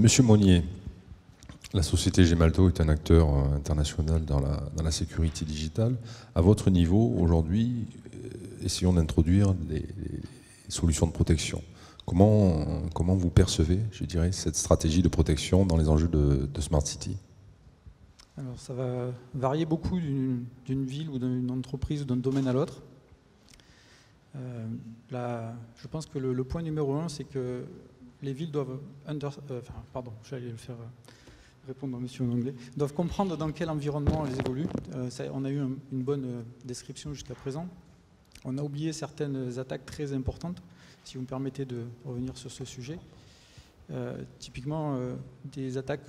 Monsieur Monnier, la société Gemalto est un acteur international dans la sécurité digitale. À votre niveau, aujourd'hui, essayons d'introduire les solutions de protection. Comment vous percevez, je dirais, cette stratégie de protection dans les enjeux de Smart City? Alors, ça va varier beaucoup d'une ville ou d'une entreprise ou d'un domaine à l'autre. Je pense que le point numéro 1, c'est que les villes doivent répondre à monsieur en anglais, doivent comprendre dans quel environnement elles évoluent. On a eu une bonne description jusqu'à présent. On a oublié certaines attaques très importantes, si vous me permettez de revenir sur ce sujet. Typiquement, des attaques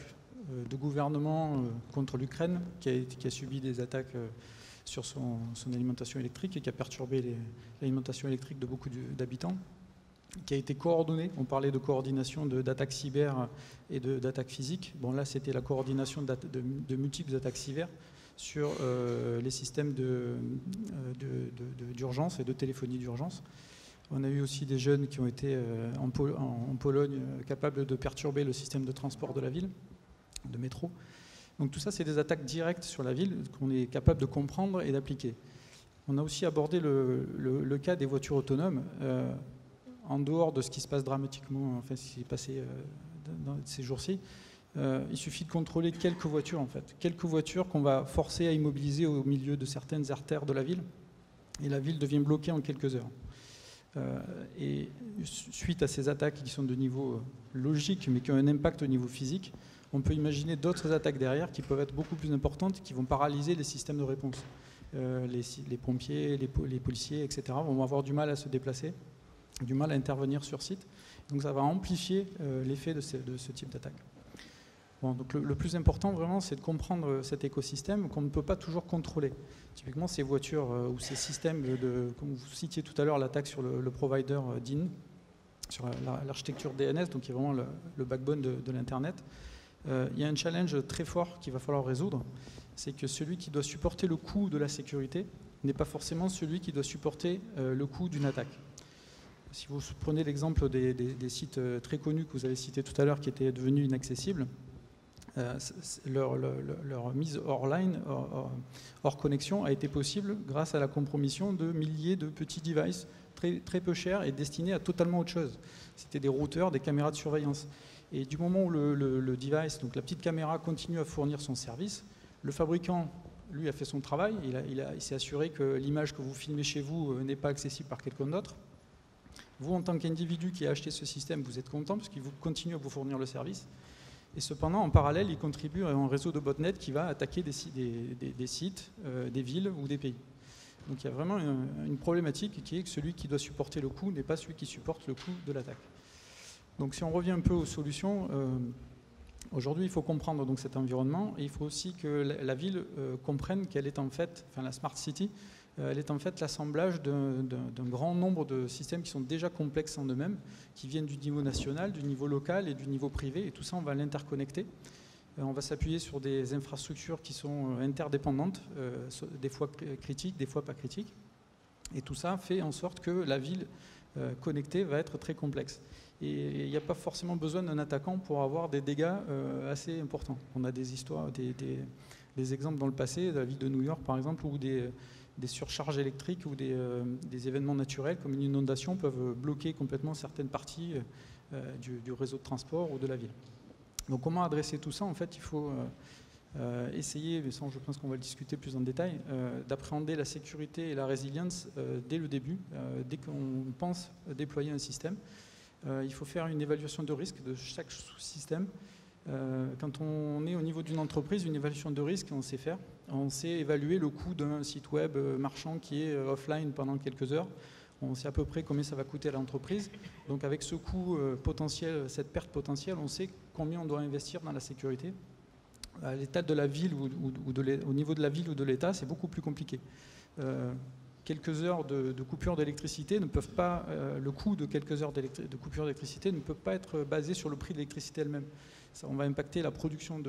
de gouvernement contre l'Ukraine, qui a subi des attaques sur son alimentation électrique et qui a perturbé l'alimentation électrique de beaucoup d'habitants, qui a été coordonnée. On parlait de coordination d'attaques cyber et d'attaques physiques. Bon, là, c'était la coordination de multiples attaques cyber sur les systèmes d'urgence et de téléphonie d'urgence. On a eu aussi des jeunes qui ont été en Pologne capables de perturber le système de transport de la ville, de métro. Donc tout ça, c'est des attaques directes sur la ville qu'on est capable de comprendre et d'appliquer. On a aussi abordé le cas des voitures autonomes. En dehors de ce qui se passe dramatiquement, enfin, ce qui s'est passé dans ces jours-ci, il suffit de contrôler quelques voitures, en fait. Quelques voitures qu'on va forcer à immobiliser au milieu de certaines artères de la ville, et la ville devient bloquée en quelques heures. Et suite à ces attaques qui sont de niveau logique, mais qui ont un impact au niveau physique, on peut imaginer d'autres attaques derrière qui peuvent être beaucoup plus importantes, qui vont paralyser les systèmes de réponse. Les pompiers, les policiers, etc. vont avoir du mal à se déplacer, du mal à intervenir sur site. Donc ça va amplifier l'effet de ce type d'attaque. Bon, donc le plus important vraiment, c'est de comprendre cet écosystème qu'on ne peut pas toujours contrôler. Typiquement ces voitures ou ces systèmes, comme vous citiez tout à l'heure, l'attaque sur le provider DIN, sur l'architecture DNS, donc qui est vraiment le backbone de l'Internet. Il y a un challenge très fort qu'il va falloir résoudre, c'est que celui qui doit supporter le coût de la sécurité n'est pas forcément celui qui doit supporter le coût d'une attaque. Si vous prenez l'exemple des sites très connus que vous avez cités tout à l'heure qui étaient devenus inaccessibles, leur mise hors connexion a été possible grâce à la compromission de milliers de petits devices très, très peu chers et destinés à totalement autre chose. C'était des routeurs, des caméras de surveillance. Et du moment où le device, donc la petite caméra, continue à fournir son service, le fabricant, lui, a fait son travail. Il s'est assuré que l'image que vous filmez chez vous n'est pas accessible par quelqu'un d'autre. Vous, en tant qu'individu qui a acheté ce système, vous êtes content parce qu'il continue à vous fournir le service. Et cependant, en parallèle, il contribue à un réseau de botnet qui va attaquer des sites, des villes ou des pays. Donc il y a vraiment une problématique qui est que celui qui doit supporter le coût n'est pas celui qui supporte le coût de l'attaque. Donc si on revient un peu aux solutions, aujourd'hui il faut comprendre donc cet environnement et il faut aussi que la ville comprenne qu'elle est en fait, enfin la Smart City, elle est en fait l'assemblage d'un grand nombre de systèmes qui sont déjà complexes en eux-mêmes, qui viennent du niveau national, du niveau local et du niveau privé, et tout ça on va l'interconnecter. On va s'appuyer sur des infrastructures qui sont interdépendantes, des fois critiques, des fois pas critiques, et tout ça fait en sorte que la ville connectée va être très complexe. Et il n'y a pas forcément besoin d'un attaquant pour avoir des dégâts assez importants. On a des histoires, des exemples dans le passé, de la ville de New York par exemple, où des surcharges électriques ou des événements naturels comme une inondation peuvent bloquer complètement certaines parties du réseau de transport ou de la ville. Donc comment adresser tout ça? En fait, il faut essayer, mais ça je pense qu'on va le discuter plus en détail, d'appréhender la sécurité et la résilience dès le début, dès qu'on pense déployer un système. Il faut faire une évaluation de risque de chaque sous-système. Quand on est au niveau d'une entreprise, une évaluation de risque, on sait faire. On sait évaluer le coût d'un site web marchand qui est offline pendant quelques heures. On sait à peu près combien ça va coûter à l'entreprise. Donc avec ce coût potentiel, cette perte potentielle, on sait combien on doit investir dans la sécurité. À l'état de la ville au niveau de la ville ou de l'État, c'est beaucoup plus compliqué. Quelques heures de coupure d'électricité ne peuvent pas, le coût de quelques heures de coupure d'électricité ne peut pas être basé sur le prix de l'électricité elle-même. Ça, on va impacter la production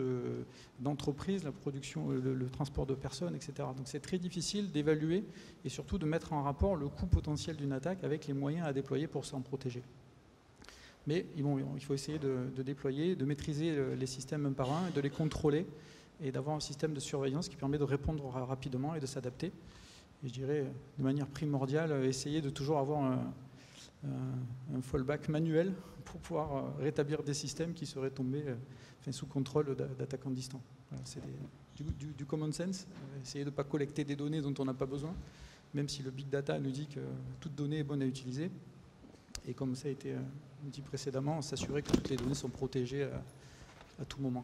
d'entreprises, la production, le transport de personnes, etc. Donc c'est très difficile d'évaluer et surtout de mettre en rapport le coût potentiel d'une attaque avec les moyens à déployer pour s'en protéger. Mais il faut essayer de déployer, de maîtriser les systèmes un par un, de les contrôler et d'avoir un système de surveillance qui permet de répondre rapidement et de s'adapter. Et je dirais, de manière primordiale, essayer de toujours avoir un fallback manuel pour pouvoir rétablir des systèmes qui seraient tombés sous contrôle d'attaquants distants. Voilà, c'est du common sense, essayer de ne pas collecter des données dont on n'a pas besoin, même si le big data nous dit que toute donnée est bonne à utiliser. Et comme ça a été dit précédemment, s'assurer que toutes les données sont protégées à tout moment.